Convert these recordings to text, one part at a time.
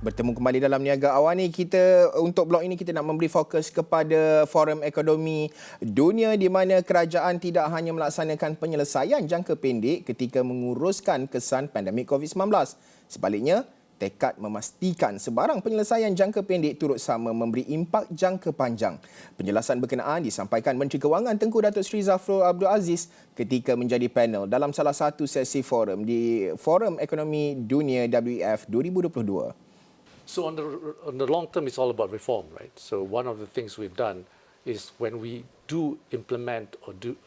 Bertemu kembali dalam Niaga Awal ni, kita untuk blok ini kita nak memberi fokus kepada Forum Ekonomi Dunia di mana kerajaan tidak hanya melaksanakan penyelesaian jangka pendek ketika menguruskan kesan pandemik COVID-19. Sebaliknya, tekad memastikan sebarang penyelesaian jangka pendek turut sama memberi impak jangka panjang. Penjelasan berkenaan disampaikan Menteri Kewangan Tengku Datuk Seri Zafrul Abdul Aziz ketika menjadi panel dalam salah satu sesi forum di Forum Ekonomi Dunia WEF 2022. So on the long term, it's all about reform, right? So one of the things we've done is when we do implement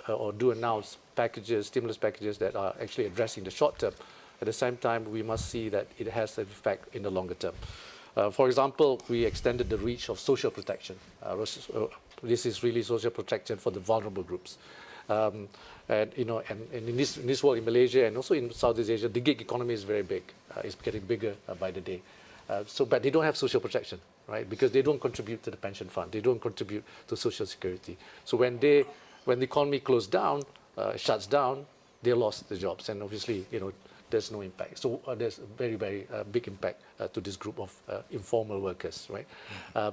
or do announce packages, stimulus packages that are actually addressing the short term, at the same time, we must see that it has an effect in the longer term. For example, we extended the reach of social protection. This is really social protection for the vulnerable groups. And in this world, in Malaysia and also in Southeast Asia, the gig economy is very big. It's getting bigger by the day. But they don't have social protection, right? Because they don't contribute to the pension fund. They don't contribute to social security. So when the economy closed down, shuts down, they lost the jobs, and obviously, there's no impact. So there's a very, very big impact to this group of informal workers, right?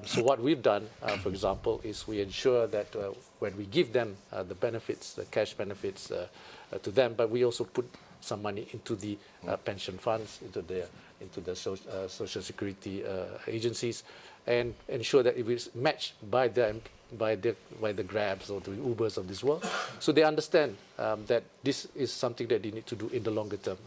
So what we've done, for example, is we ensure that when we give them the benefits, the cash benefits to them, but we also put some money into the pension funds, into the social security agencies, and ensure that it is matched by the Grabs or the Ubers of this world, so they understand that this is something that they need to do in the longer term.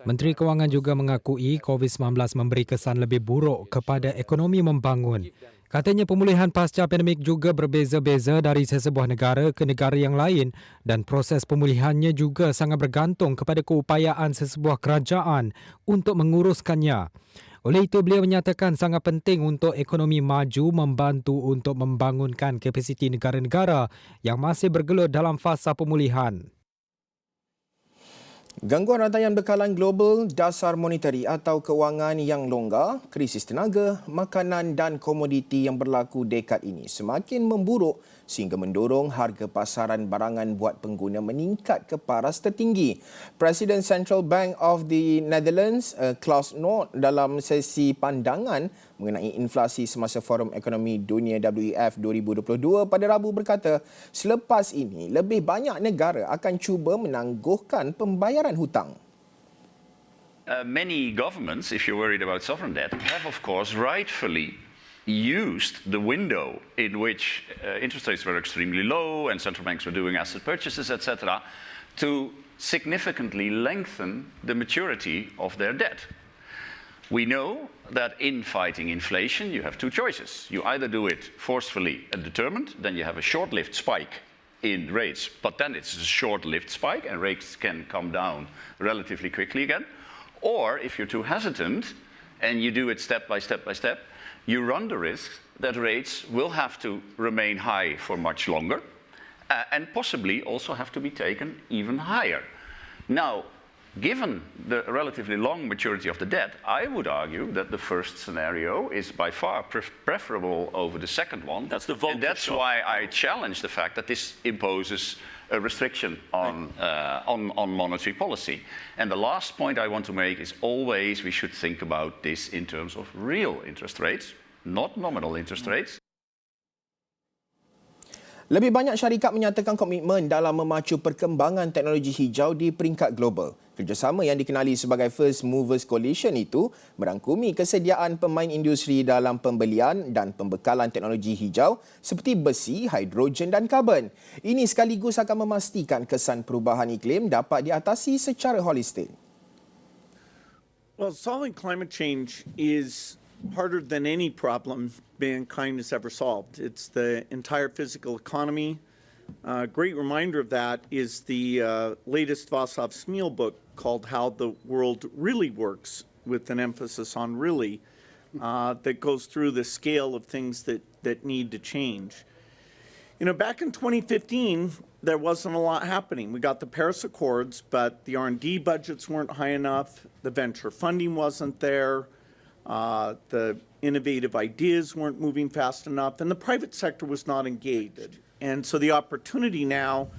Menteri Kewangan juga mengakui COVID-19 memberi kesan lebih buruk kepada ekonomi membangun. Katanya pemulihan pasca pandemik juga berbeza-beza dari sesebuah negara ke negara yang lain dan proses pemulihannya juga sangat bergantung kepada keupayaan sesebuah kerajaan untuk menguruskannya. Oleh itu, beliau menyatakan sangat penting untuk ekonomi maju membantu untuk membangunkan kapasiti negara-negara yang masih bergelut dalam fasa pemulihan. Gangguan rantaian bekalan global, dasar monetari atau kewangan yang longgar, krisis tenaga, makanan dan komoditi yang berlaku dekad ini semakin memburuk sehingga mendorong harga pasaran barangan buat pengguna meningkat ke paras tertinggi. Presiden Central Bank of the Netherlands, Klaus Knot, dalam sesi pandangan mengenai inflasi semasa Forum Ekonomi Dunia WEF 2022 pada Rabu berkata, selepas ini lebih banyak negara akan cuba menangguhkan pembayaran hutang. Many governments, if you're worried about sovereign debt, have of course rightfully used the window in which interest rates were extremely low and central banks were doing asset purchases, etc., to significantly lengthen the maturity of their debt. We know that in fighting inflation, you have two choices. You either do it forcefully and determined, then you have a short-lived spike in rates, but then it's a short-lived spike and rates can come down relatively quickly again. Or if you're too hesitant and you do it step by step by step, you run the risk that rates will have to remain high for much longer and possibly also have to be taken even higher. Now, given the relatively long maturity of the debt, I would argue that the first scenario is by far preferable over the second one. That's the Volcker and that's shock. why I challenge the fact that this imposes a restriction on monetary policy. And the last point I want to make is always we should think about this in terms of real interest rates, not nominal interest rates. Lebih banyak syarikat menyatakan komitmen dalam memacu perkembangan teknologi hijau di peringkat global. Kerjasama yang dikenali sebagai First Movers Coalition itu merangkumi kesediaan pemain industri dalam pembelian dan pembekalan teknologi hijau seperti besi, hidrogen dan karbon. Ini sekaligus akan memastikan kesan perubahan iklim dapat diatasi secara holistik. Well, solving climate change is harder than any problem mankind has ever solved. It's the entire physical economy. A great reminder of that is the latest Václav Smil book called How the World Really Works, with an emphasis on really, that goes through the scale of things that need to change. Back in 2015, there wasn't a lot happening. We got the Paris Accords, but the R&D budgets weren't high enough, the venture funding wasn't there, the innovative ideas weren't moving fast enough, and the private sector was not engaged. And so the opportunity now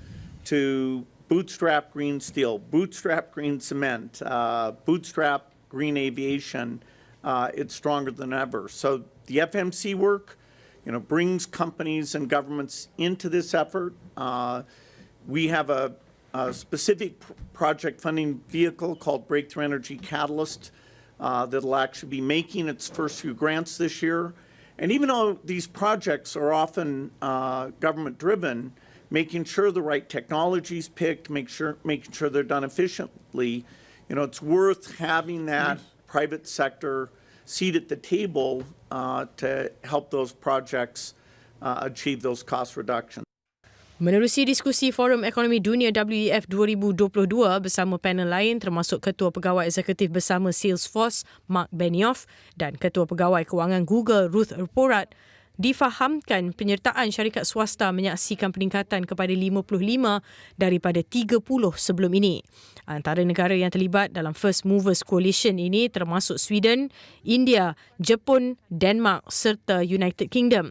to bootstrap green steel, bootstrap green cement, bootstrap green aviation, it's stronger than ever. So the FMC work, brings companies and governments into this effort. We have a specific project funding vehicle called Breakthrough Energy Catalyst that'll actually be making its first few grants this year. And even though these projects are often government-driven, making sure the right technology is picked, making sure they're done efficiently, it's worth having that private sector seat at the table to help those projects achieve those cost reductions. Menerusi diskusi Forum Ekonomi Dunia WEF 2022 bersama panel lain termasuk Ketua Pegawai Eksekutif bersama Salesforce Mark Benioff dan Ketua Pegawai Kewangan Google Ruth Porat, difahamkan penyertaan syarikat swasta menyaksikan peningkatan kepada 55 daripada 30 sebelum ini. Antara negara yang terlibat dalam First Movers Coalition ini termasuk Sweden, India, Jepun, Denmark serta United Kingdom.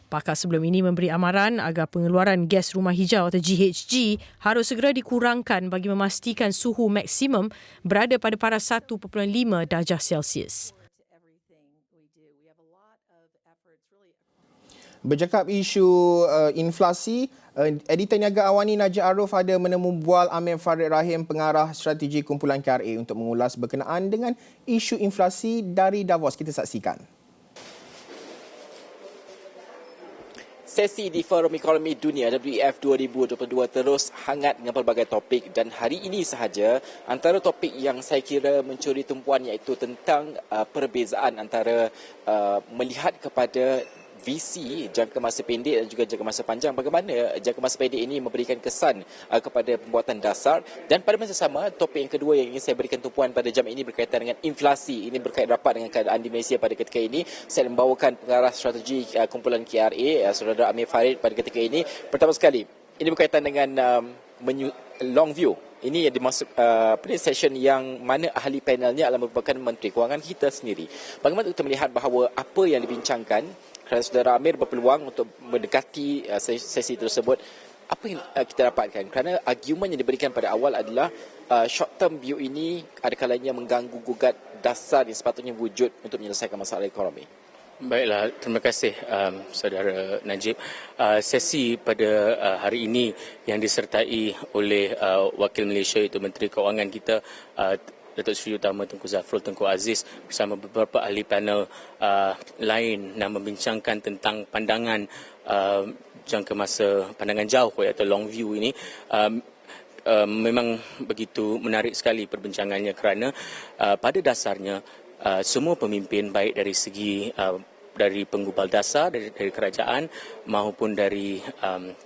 Pakar sebelum ini memberi amaran agar pengeluaran gas rumah hijau atau GHG harus segera dikurangkan bagi memastikan suhu maksimum berada pada paras 1.5 darjah Celsius. Bercakap isu inflasi, Editor Niaga Awani Najib Arif ada menemu bual Amir Farid Rahim, pengarah strategi kumpulan KRA untuk mengulas berkenaan dengan isu inflasi dari Davos. Kita saksikan. Sesi di Forum Ekonomi Dunia WEF 2022 terus hangat dengan pelbagai topik dan hari ini sahaja antara topik yang saya kira mencuri tumpuan iaitu tentang perbezaan antara melihat kepada visi jangka masa pendek dan juga jangka masa panjang. Bagaimana jangka masa pendek ini memberikan kesan kepada pembuatan dasar, dan pada masa sama topik yang kedua yang ingin saya berikan tumpuan pada jam ini berkaitan dengan inflasi. Ini berkait rapat dengan keadaan di Malaysia pada ketika ini. Saya membawakan pengarah strategi kumpulan KRA, Saudara Amir Farid, pada ketika ini. Pertama sekali, ini berkaitan dengan long view. Ini yang dimasuk session yang mana ahli panelnya adalah merupakan Menteri Kewangan kita sendiri. Bagaimana kita melihat bahawa apa yang dibincangkan, kerana Saudara Amir berpeluang untuk mendekati sesi tersebut, apa yang kita dapatkan? Kerana argumen yang diberikan pada awal adalah short term view ini ada kalanya mengganggu gugat dasar yang sepatutnya wujud untuk menyelesaikan masalah ekonomi. Baiklah, terima kasih Saudara Najib. Sesi pada hari ini yang disertai oleh Wakil Malaysia iaitu Menteri Kewangan kita, Datuk Seri Utama Tunku Zafrul Tunku Aziz bersama beberapa ahli panel lain yang membincangkan tentang pandangan jangka masa pandangan jauh iaitu long view ini. Memang begitu menarik sekali perbincangannya kerana pada dasarnya semua pemimpin baik dari segi dari penggubal dasar, dari kerajaan maupun dari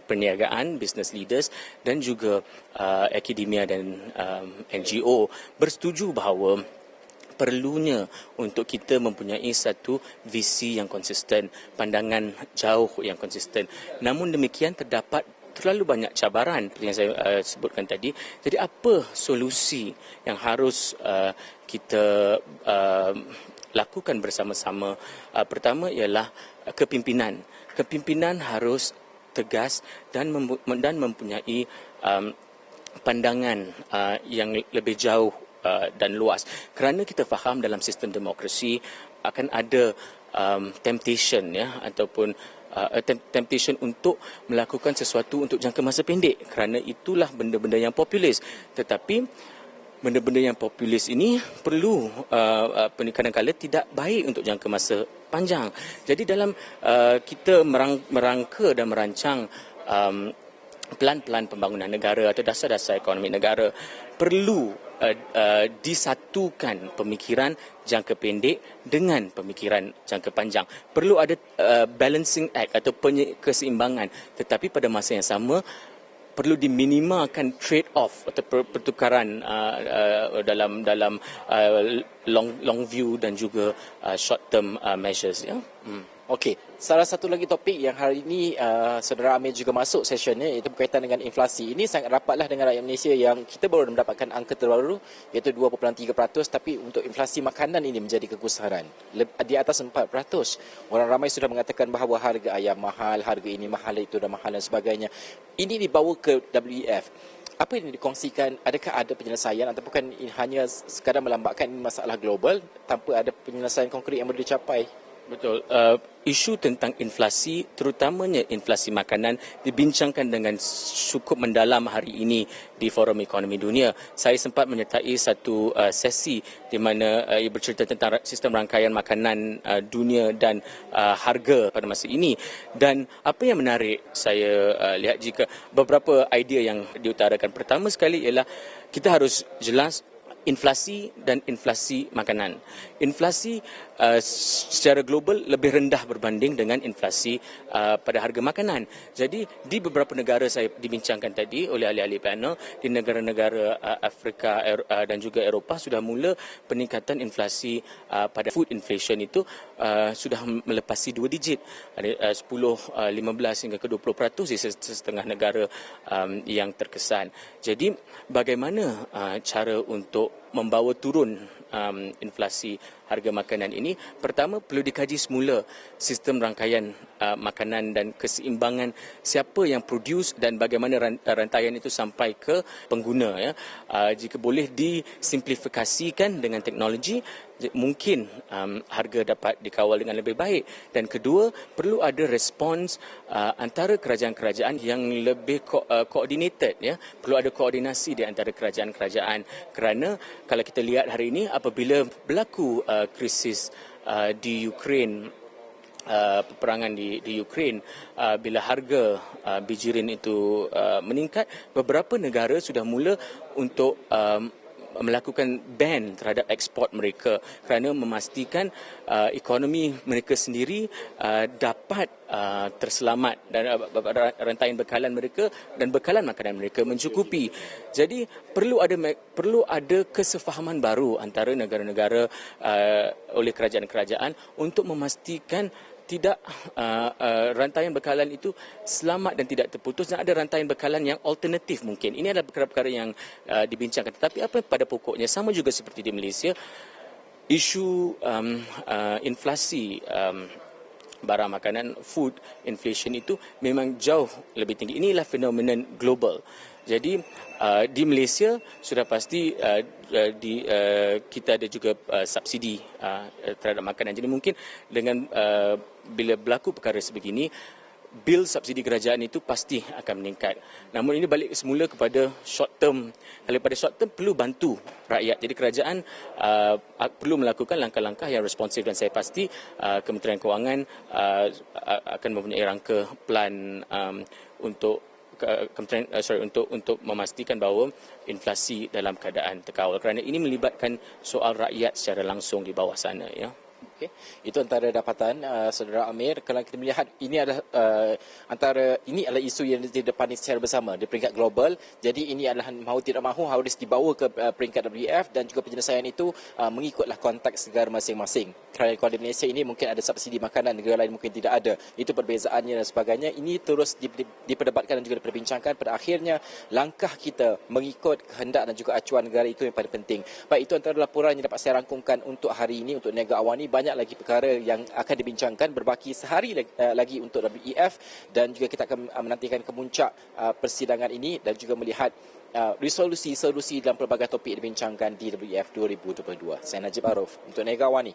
perniagaan, business leaders dan juga akademia dan NGO bersetuju bahawa perlunya untuk kita mempunyai satu visi yang konsisten, pandangan jauh yang konsisten. Namun demikian terdapat terlalu banyak cabaran yang saya sebutkan tadi. Jadi apa solusi yang harus kita lakukan bersama-sama? Pertama ialah kepimpinan. Kepimpinan harus tegas dan mempunyai pandangan yang lebih jauh dan luas. Kerana kita faham dalam sistem demokrasi akan ada temptation ataupun temptation untuk melakukan sesuatu untuk jangka masa pendek, kerana itulah benda-benda yang populis. Tetapi benda-benda yang populis ini perlu kadang-kadang tidak baik untuk jangka masa panjang. Jadi dalam kita merangka dan merancang pelan-pelan pembangunan negara atau dasar-dasar ekonomi negara, perlu disatukan pemikiran jangka pendek dengan pemikiran jangka panjang. Perlu ada balancing act atau keseimbangan, tetapi pada masa yang sama perlu diminimalkan trade off atau pertukaran dalam long view dan juga short term measures, ya. Okey, salah satu lagi topik yang hari ini Saudara Amir juga masuk sessionnya iaitu berkaitan dengan inflasi. Ini sangat rapatlah dengan rakyat Malaysia yang kita baru mendapatkan angka terbaru iaitu 2.3%, tapi untuk inflasi makanan ini menjadi kegusaran di atas 4%. Orang ramai sudah mengatakan bahawa harga ayam mahal, harga ini mahal, itu dah mahal dan sebagainya. Ini dibawa ke WEF. apa yang dikongsikan, adakah ada penyelesaian ataupun kan hanya sekadar melambatkan masalah global tanpa ada penyelesaian konkret yang boleh dicapai? Betul. Isu tentang inflasi, terutamanya inflasi makanan, dibincangkan dengan cukup mendalam hari ini di Forum Ekonomi Dunia. Saya sempat menyertai satu sesi di mana ia bercerita tentang sistem rangkaian makanan dunia dan harga pada masa ini. Dan apa yang menarik saya lihat jika beberapa idea yang diutarakan. Pertama sekali ialah kita harus jelas inflasi dan inflasi makanan. Inflasi secara global lebih rendah berbanding dengan inflasi pada harga makanan. Jadi di beberapa negara saya dibincangkan tadi oleh ahli-ahli panel, di negara-negara Afrika dan juga Eropah sudah mula peningkatan inflasi pada food inflation itu sudah melepasi 2 digit. Ada 10, 15 hingga ke 20% di setengah negara yang terkesan. Jadi bagaimana cara untuk membawa turun inflasi harga makanan ini? Pertama, perlu dikaji semula sistem rangkaian makanan dan keseimbangan siapa yang produce dan bagaimana rantaian itu sampai ke pengguna. Ya. Jika boleh disimplifikasikan dengan teknologi, mungkin harga dapat dikawal dengan lebih baik. Dan kedua, perlu ada respons antara kerajaan-kerajaan yang lebih coordinated. Ya. Perlu ada koordinasi di antara kerajaan-kerajaan. Kerana kalau kita lihat hari ini, apabila berlaku krisis di Ukraine, peperangan di Ukraine, bila harga bijirin itu meningkat, beberapa negara sudah mula untuk melakukan ban terhadap ekspor mereka kerana memastikan ekonomi mereka sendiri dapat terselamat dan rantaian bekalan mereka dan bekalan makanan mereka mencukupi. Jadi perlu ada kesefahaman baru antara negara-negara oleh kerajaan-kerajaan untuk memastikan tidak rantaian bekalan itu selamat dan tidak terputus, dan ada rantaian bekalan yang alternatif mungkin. Ini adalah perkara-perkara yang dibincangkan. Tetapi apa pada pokoknya, sama juga seperti di Malaysia, isu inflasi barang makanan, food inflation itu memang jauh lebih tinggi. Inilah fenomena global. Jadi di Malaysia sudah pasti kita ada juga subsidi terhadap makanan. Jadi mungkin dengan bila berlaku perkara sebegini, bil subsidi kerajaan itu pasti akan meningkat. Namun ini balik semula kepada short term. Kalau pada short term perlu bantu rakyat. Jadi kerajaan perlu melakukan langkah-langkah yang responsif, dan saya pasti Kementerian Kewangan akan mempunyai rangka plan untuk untuk memastikan bahawa inflasi dalam keadaan terkawal, kerana ini melibatkan soal rakyat secara langsung di bawah sana, ya. Okay. Itu antara dapatan Saudara Amir. Kalau kita melihat ini adalah ini adalah isu yang didepani secara bersama di peringkat global. Jadi ini adalah mahu tidak mahu harus dibawa ke peringkat WEF, dan juga penyelesaian itu mengikutlah konteks negara masing-masing. Kerana kalau di Malaysia ini mungkin ada subsidi makanan, negara lain mungkin tidak ada. Itu perbezaannya dan sebagainya. Ini terus diperdebatkan dan juga diperbincangkan. Pada akhirnya langkah kita mengikut kehendak dan juga acuan negara itu yang paling penting. Baik, itu antara laporan yang dapat saya rangkumkan untuk hari ini untuk Niaga Awani. Banyak lagi perkara yang akan dibincangkan, berbaki sehari lagi untuk WEF, dan juga kita akan menantikan kemuncak persidangan ini dan juga melihat resolusi-solusi dalam pelbagai topik dibincangkan di WEF 2022. Saya Najib Arif untuk Niaga Awani.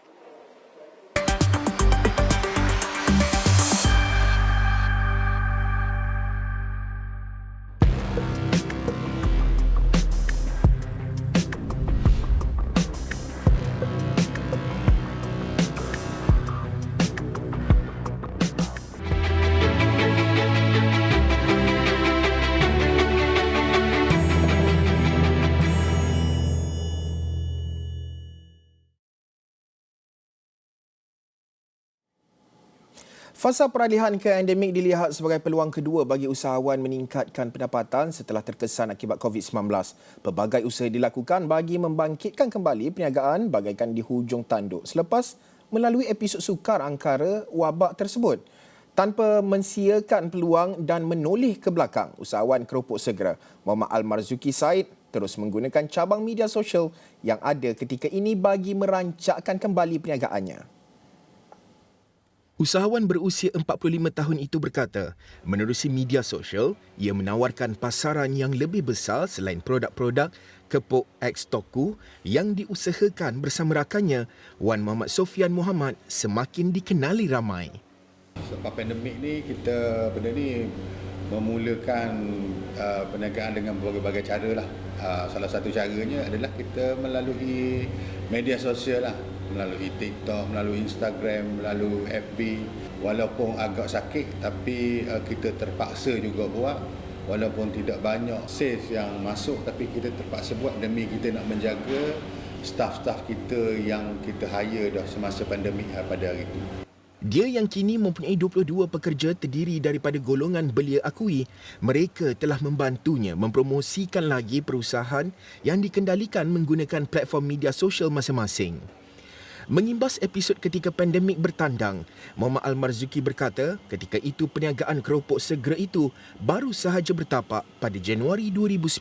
Fasa peralihan ke endemik dilihat sebagai peluang kedua bagi usahawan meningkatkan pendapatan setelah terkesan akibat COVID-19. Pelbagai usaha dilakukan bagi membangkitkan kembali perniagaan bagaikan di hujung tanduk selepas melalui episod sukar angkara wabak tersebut. Tanpa mensiakan peluang dan menoleh ke belakang, usahawan keropok segera Muhammad Al-Marzuki Said terus menggunakan cabang media sosial yang ada ketika ini bagi merancakkan kembali perniagaannya. Usahawan berusia 45 tahun itu berkata, menerusi media sosial, ia menawarkan pasaran yang lebih besar selain produk-produk Kepok X Toku yang diusahakan bersama rakannya, Wan Muhammad Sofian Muhammad, semakin dikenali ramai. Sebab pandemik ni, kita benda ni memulakan perniagaan dengan berbagai cara lah. Salah satu caranya adalah kita melalui media sosial lah. Melalui TikTok, melalui Instagram, melalui FB. Walaupun agak sakit, tapi kita terpaksa juga buat. Walaupun tidak banyak sales yang masuk, tapi kita terpaksa buat demi kita nak menjaga staff-staff kita yang kita hire dah semasa pandemik pada hari itu. Dia yang kini mempunyai 22 pekerja terdiri daripada golongan belia akui, mereka telah membantunya mempromosikan lagi perusahaan yang dikendalikan menggunakan platform media sosial masing-masing. Mengimbas episod ketika pandemik bertandang, Muhammad Al-Marzuki berkata ketika itu perniagaan keropok segera itu baru sahaja bertapak pada Januari 2019.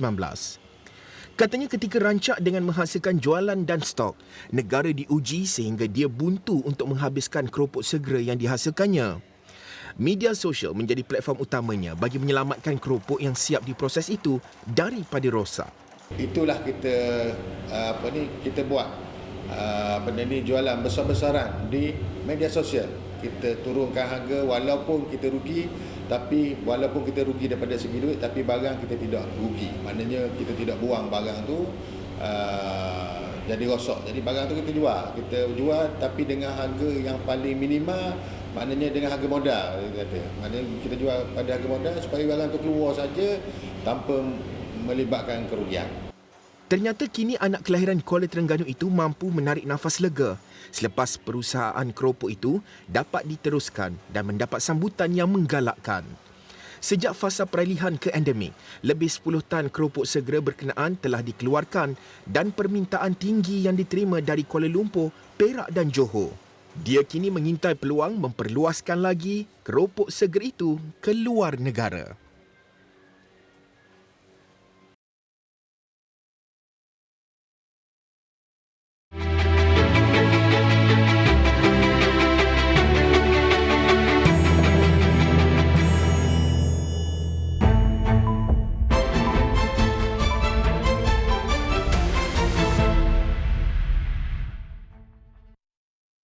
Katanya ketika rancak dengan menghasilkan jualan dan stok, negara diuji sehingga dia buntu untuk menghabiskan keropok segera yang dihasilkannya. Media sosial menjadi platform utamanya bagi menyelamatkan keropok yang siap diproses itu daripada rosak. Itulah kita buat benda ni jualan besar-besaran di media sosial. Kita turunkan harga walaupun kita rugi, tapi walaupun kita rugi daripada segi duit, tapi barang kita tidak rugi. Maknanya kita tidak buang barang tu jadi rosak. Jadi barang tu kita jual tapi dengan harga yang paling minima, maknanya dengan harga modal kata. Maknanya kita jual pada harga modal supaya barang tu keluar saja tanpa melibatkan kerugian. Ternyata kini anak kelahiran Kuala Terengganu itu mampu menarik nafas lega selepas perusahaan keropok itu dapat diteruskan dan mendapat sambutan yang menggalakkan. Sejak fasa peralihan ke endemik, lebih 10 tan keropok segera berkenaan telah dikeluarkan dan permintaan tinggi yang diterima dari Kuala Lumpur, Perak dan Johor. Dia kini mengintai peluang memperluaskan lagi keropok segera itu ke luar negara.